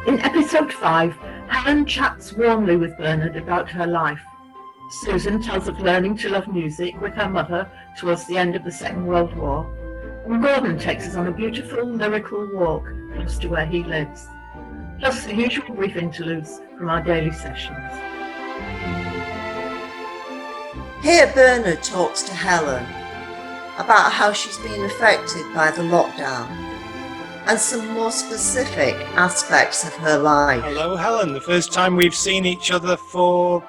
In episode 5, Helen chats warmly with Bernard about her life. Susan tells of learning to love music with her mother towards the end of the Second World War, and Gordon takes us on a beautiful lyrical walk close to where he lives, plus the usual brief interludes from our daily sessions. Here Bernard talks to Helen about how she's been affected by the lockdown and some more specific aspects of her life. Hello, Helen. The first time we've seen each other for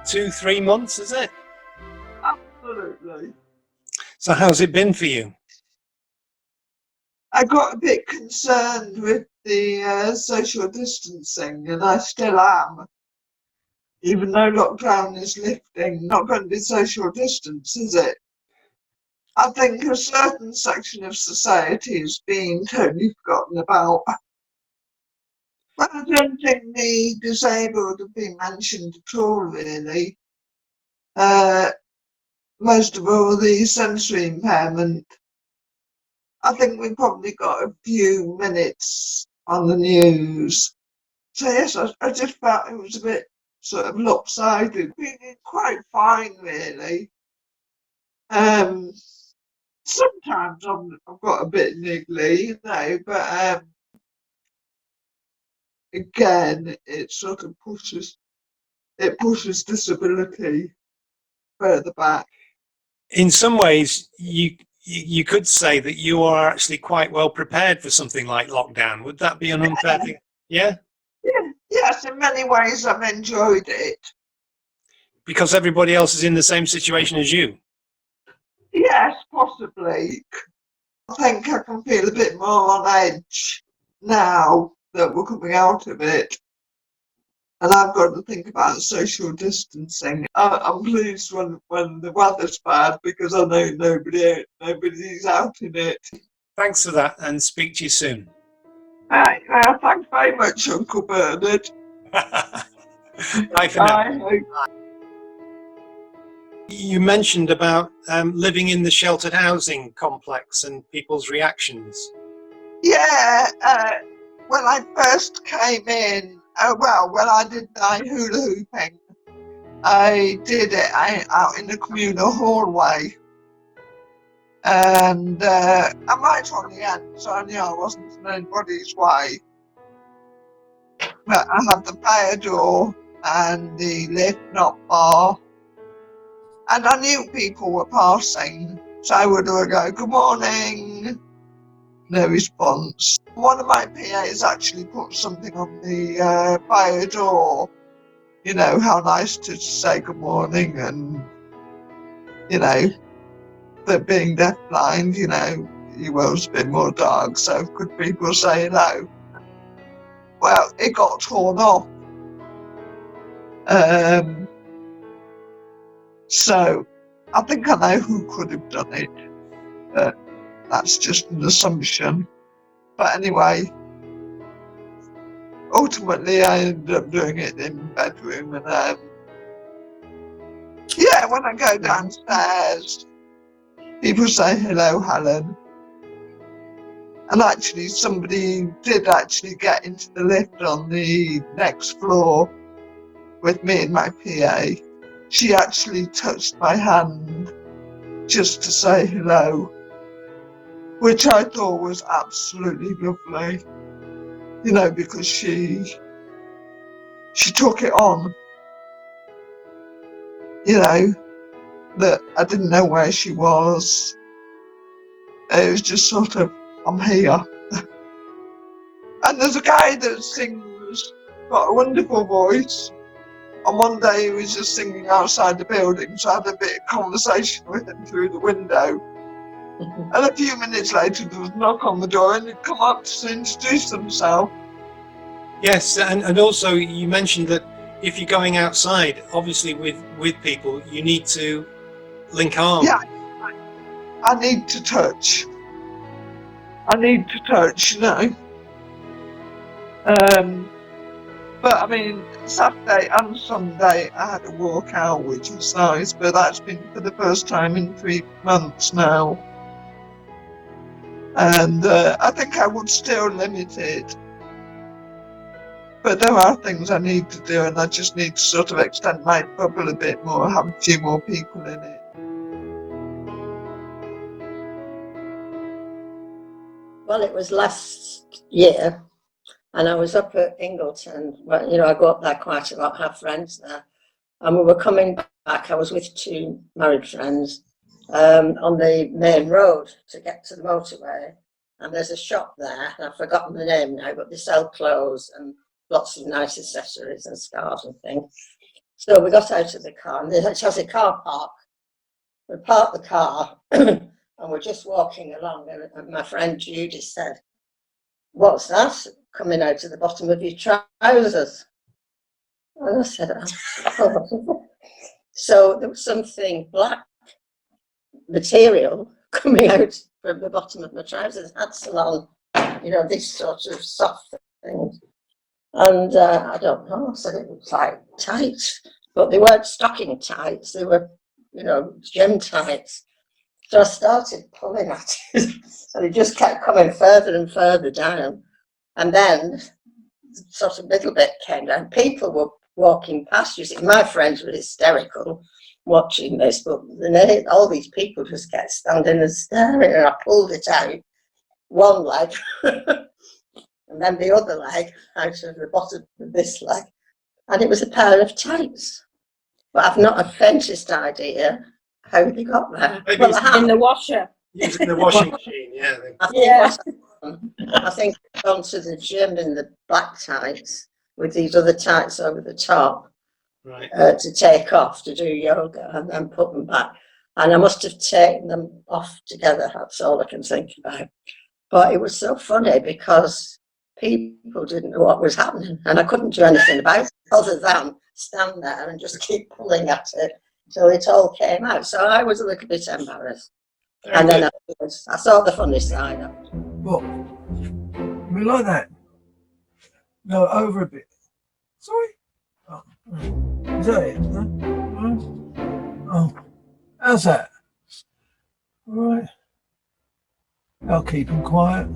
2-3 months, is it? Absolutely. So how's it been for you? I got a bit concerned with the social distancing, and I still am. Even though lockdown is lifting, not going to be social distance, is it? I think a certain section of society is being totally forgotten about. But I don't think the disabled have been mentioned at all, really. Most of all, the sensory impairment. I think we probably got a few minutes on the news. So yes, I just felt it was a bit sort of lopsided. Feeling quite fine, really. Sometimes I've got a bit niggly, but again, it sort of pushes disability further back. In some ways, you could say that you are actually quite well prepared for something like lockdown. Would that be an unfair thing? Yeah? Yes, in many ways I've enjoyed it. Because everybody else is in the same situation as you? Yes, possibly. I think I can feel a bit more on edge now that we're coming out of it. And I've got to think about social distancing. I'm pleased when the weather's bad because I know nobody's out in it. Thanks for that, and speak to you soon. Thanks very much, Uncle Bernard. Bye for now. Bye. You mentioned about living in the sheltered housing complex and people's reactions. Yeah, when I first came in, when I did my hula hooping, I did it out in the communal hallway. And I'm right on the end, so I knew I wasn't in anybody's way. But I had the fire door and the lift not far. And I knew people were passing, so I would go, "Good morning." No response. One of my PAs actually put something on the fire door. You know, how nice to say good morning, and, you know, that being deafblind, you know, your world's a bit more dark, so could people say hello? Well, it got torn off. So I think I know who could have done it, but that's just an assumption. But anyway, ultimately I ended up doing it in the bedroom, and yeah, when I go downstairs, people say, "Hello, Helen." And actually somebody did actually get into the lift on the next floor with me and my PA. She actually touched my hand just to say hello, which I thought was absolutely lovely, you know, because she took it on, you know, that I didn't know where she was. It was just sort of, I'm here. And there's a guy that sings, got a wonderful voice. And one day he was just singing outside the building, so I had a bit of conversation with him through the window. And a few minutes later there was a knock on the door and he'd come up to introduce himself. Yes, and also you mentioned that if you're going outside, obviously with people, you need to link arms. Yeah, I need to touch. You know. But I mean, Saturday and Sunday I had a walk out, which was nice, but that's been for the first time in 3 months now. And I think I would still limit it. But there are things I need to do, and I just need to sort of extend my bubble a bit more, have a few more people in it. Well, it was last year, and I was up at Ingleton. Well, you know, I go up there quite a lot, have friends there. And we were coming back. I was with 2 married friends on the main road to get to the motorway. And there's a shop there, and I've forgotten the name now, but they sell clothes and lots of nice accessories and scarves and things. So we got out of the car, and it has a car park. We parked the car, and we're just walking along, and my friend Judy said, "What's that coming out of the bottom of your trousers?" And I said, "Oh." So there was something black material coming out from the bottom of my trousers. Had salon, you know, these sort of soft things. And I don't know, I said it was like tights, but they weren't stocking tights. They were, you know, gym tights. So I started pulling at it, and it just kept coming further and further down. And then sort of little bit came down. People were walking past. You see, my friends were hysterical watching this, but all these people just kept standing and staring, and I pulled it out, one leg, and then the other leg out of the bottom of this leg, and it was a pair of tights. But I've not a faintest idea how they got there. Maybe Well, it's In the washer. using the washing machine, yeah. I think I've gone to the gym in the black tights with these other tights over the top Right. to take off to do yoga and then put them back. And I must have taken them off together. That's all I can think about. But it was so funny because people didn't know what was happening, and I couldn't do anything about it other than stand there and just keep pulling at it till it all came out. So I was a little bit embarrassed. Very And then good. afterwards, I saw the funny side of it. What? You mean like that? No, over a bit. Sorry? Oh, is that it? No? Oh, how's that? All right. I'll keep him quiet.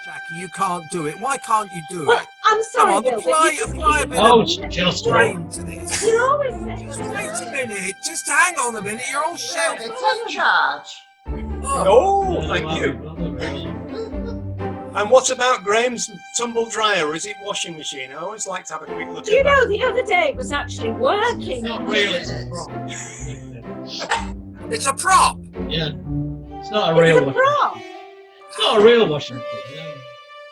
Jackie, you can't do it. Why can't you do it? I'm Come sorry, on, Bill, but apply you a bit Oh, of just brain to this. you're always saying Just wait a minute. Just hang on a minute. You're all shelled. Take charge. Oh, thank you. And what about Graham's tumble dryer, or is it washing machine? I always like to have a quick look Do you at know the other day it was actually working? Not really. It's a prop. Yeah. It's not a It's real a washing. prop. It's not a real washing machine. No.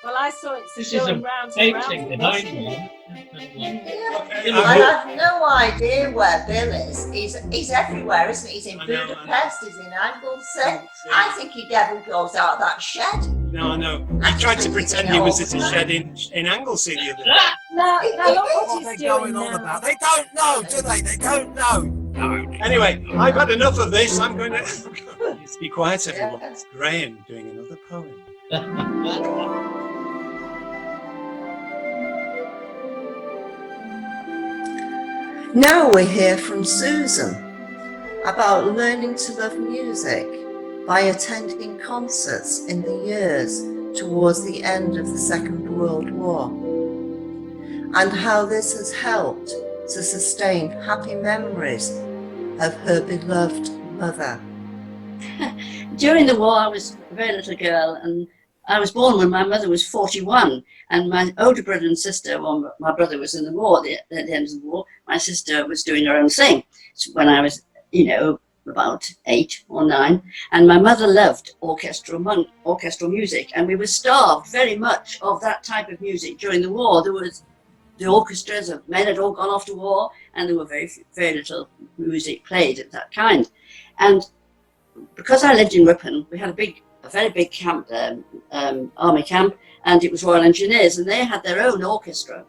Well, I saw it This is going a round and painting round. behind me. Okay, I have no idea where Bill is. He's everywhere, isn't he? He's in I know, Budapest, he's in Anglesey. I think he never goes out of that shed. No, I know. He tried to pretend he was at a shed in Anglesey the other day. Now look What what are they he's going doing on now. about? They don't know, do they? They don't know. No. Anyway, I've had enough of this. I'm going to be quiet, everyone. It's Graham doing another poem. Now we hear from Susan about learning to love music by attending concerts in the years towards the end of the Second World War, and how this has helped to sustain happy memories of her beloved mother. During the war, I was a very little girl, and I was born when my mother was 41, and my older brother and sister, well, my brother was in the war at the end of the war, my sister was doing her own thing. So when I was, about 8 or 9, and my mother loved orchestral music, and we were starved very much of that type of music during the war. There was the orchestras of men had all gone off to war, and there were very little music played of that kind. And because I lived in Ripon, we had a very big camp, army camp, and it was Royal Engineers, and they had their own orchestra.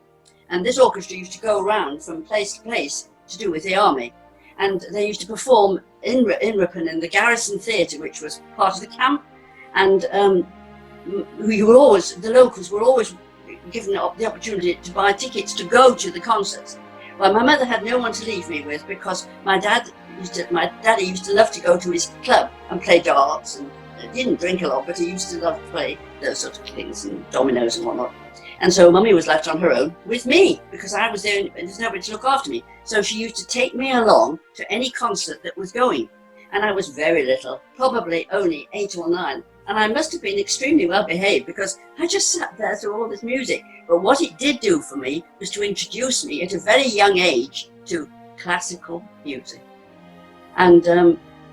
And this orchestra used to go around from place to place to do with the army. And they used to perform in Ripon in the Garrison Theatre, which was part of the camp. And the locals were always given the opportunity to buy tickets to go to the concerts. Well, my mother had no one to leave me with, because my daddy used to love to go to his club and play darts and didn't drink a lot, but he used to love to play those sort of things and dominoes and whatnot. And so Mummy was left on her own with me because I was there and there's nobody to look after me. So she used to take me along to any concert that was going. And I was very little, probably only 8 or 9. And I must have been extremely well behaved because I just sat there through all this music. But what it did do for me was to introduce me at a very young age to classical music. And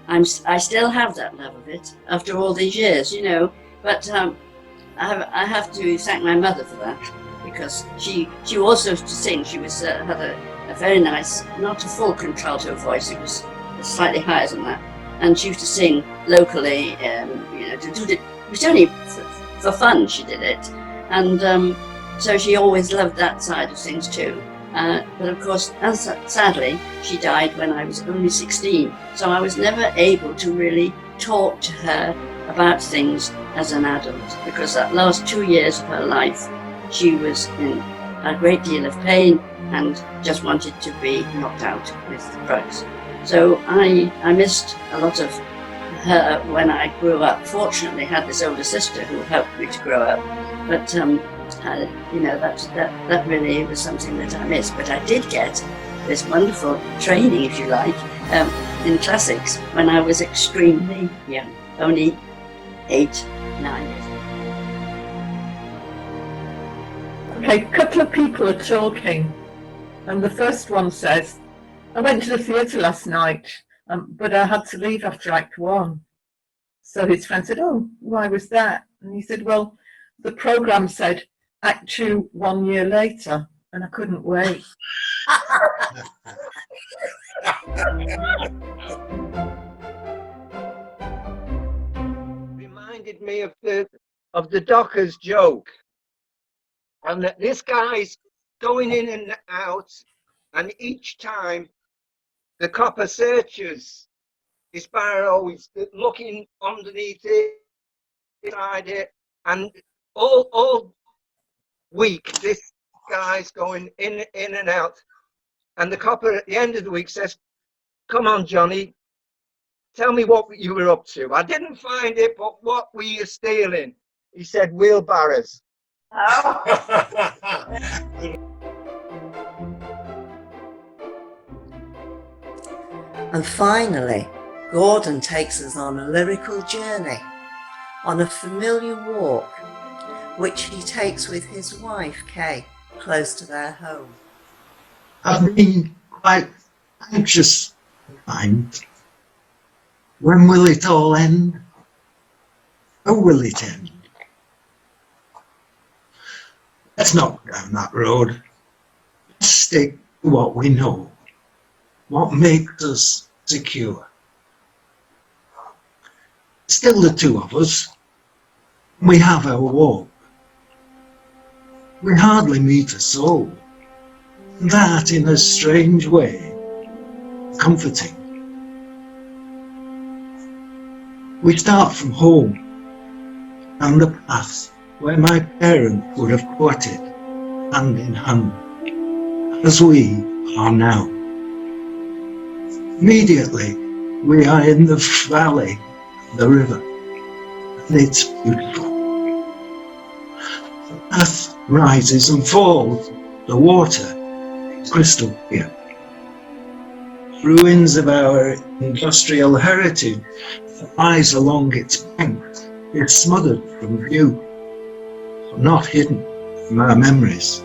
I still have that love of it after all these years, you know. But I have to thank my mother for that, because she also used to sing. She was had a very nice, not a full contralto voice. It was slightly higher than that, and she used to sing locally. You know, to do it was only for fun. She did it, and so she always loved that side of things too. But of course, sadly, she died when I was only 16. So I was never able to really talk to her about things as an adult, because that last 2 years of her life, she was in a great deal of pain and just wanted to be knocked out with drugs. So I missed a lot of her when I grew up. Fortunately, I had this older sister who helped me to grow up. But you know, that really was something that I missed. But I did get this wonderful training, if you like, in classics when I was extremely young, only 8, 9 years old. Okay, a couple of people are talking, and the first one says, I went to the theatre last night, but I had to leave after Act 1. So his friend said, oh, why was that? And he said, well, the programme said Act 2 1 year later, and I couldn't wait. Reminded me of the Dockers joke, and that this guy's going in and out, and each time the copper searches his barrow, he's looking underneath it, inside it, and all week this guy's going in and out, and the copper at the end of the week says, come on, Johnny, tell me what you were up to. I didn't find it, but what were you stealing? He said, wheelbarrows. And finally, Gordon takes us on a lyrical journey, on a familiar walk, which he takes with his wife, Kay, close to their home. I've been quite anxious to find, when will it all end? How will it end? Let's not go down that road. Let's stick to what we know, what makes us secure. Still the two of us. We have our walk. We hardly meet a soul. That, in a strange way, comforting. We start from home, and the path where my parents would have quitted, hand in hand, as we are now. Immediately, we are in the valley of the river, and it's beautiful. The path rises and falls, the water is crystal clear. Ruins of our industrial heritage that lies along its banks is smothered from view, but not hidden from our memories.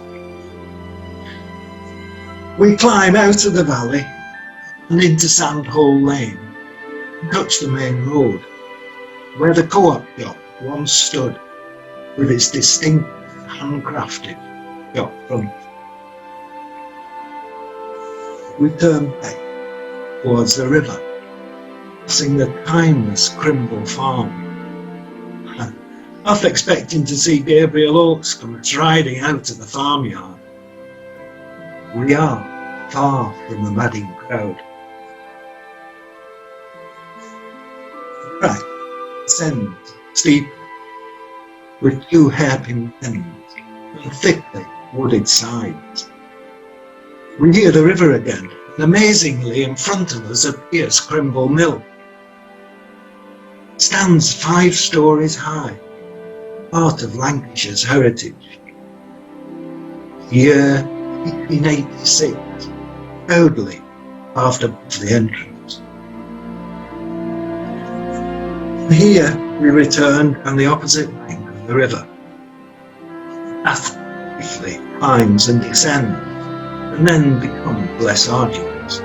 We climb out of the valley and into Sandhole Lane, and touch the main road, where the co-op shop once stood, with its distinct handcrafted shop front. We turn back towards the river, passing the timeless Crimble farm, half expecting to see Gabriel Oakes come striding out of the farmyard. We are far from the madding crowd. The track ascends steep, with 2 hairpin bends and thickly wooded sides. We hear the river again, and amazingly in front of us appears Crimble Mill. stands 5 stories high, part of Lancashire's heritage. Year 1886, totally after the entrance. Here we returned on the opposite bank of the river. The path briefly climbs and descends, and then becomes less arduous.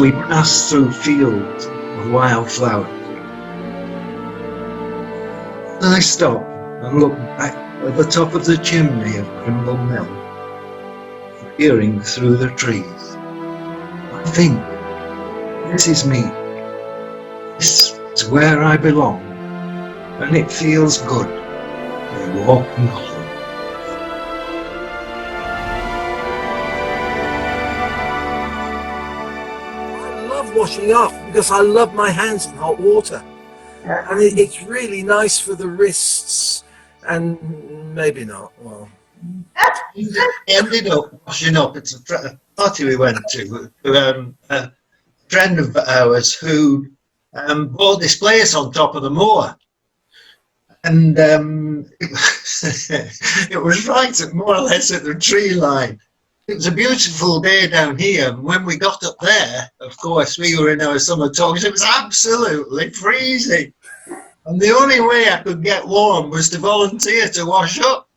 We pass through fields of wildflowers. I stop and look back at the top of the chimney of Crimble Mill, peering through the trees. I think, this is me. This is where I belong, and it feels good to be walking home. I love washing up because I love my hands in hot water. And it's really nice for the wrists, and maybe not. Well, We ended up washing up at a party we went to. A friend of ours who bought this place on top of the moor. And it was right at more or less at the tree line. It was a beautiful day down here. And when we got up there, of course, we were in our summer togs. It was absolutely freezing. And the only way I could get warm was to volunteer to wash up.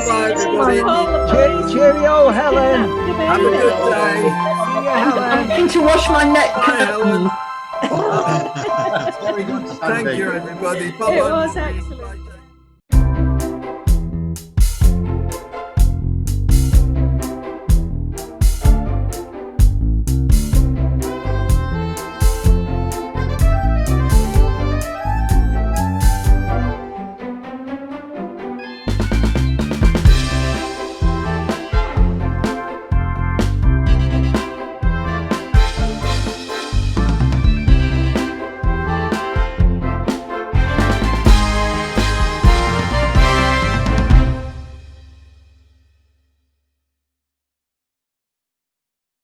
bye-bye, everybody. Cheerio, Helen. Have a good day. See you, Helen. I'm going to wash my neck. Bye, Helen. Very good Thank you, everybody. It Bye-bye. was excellent.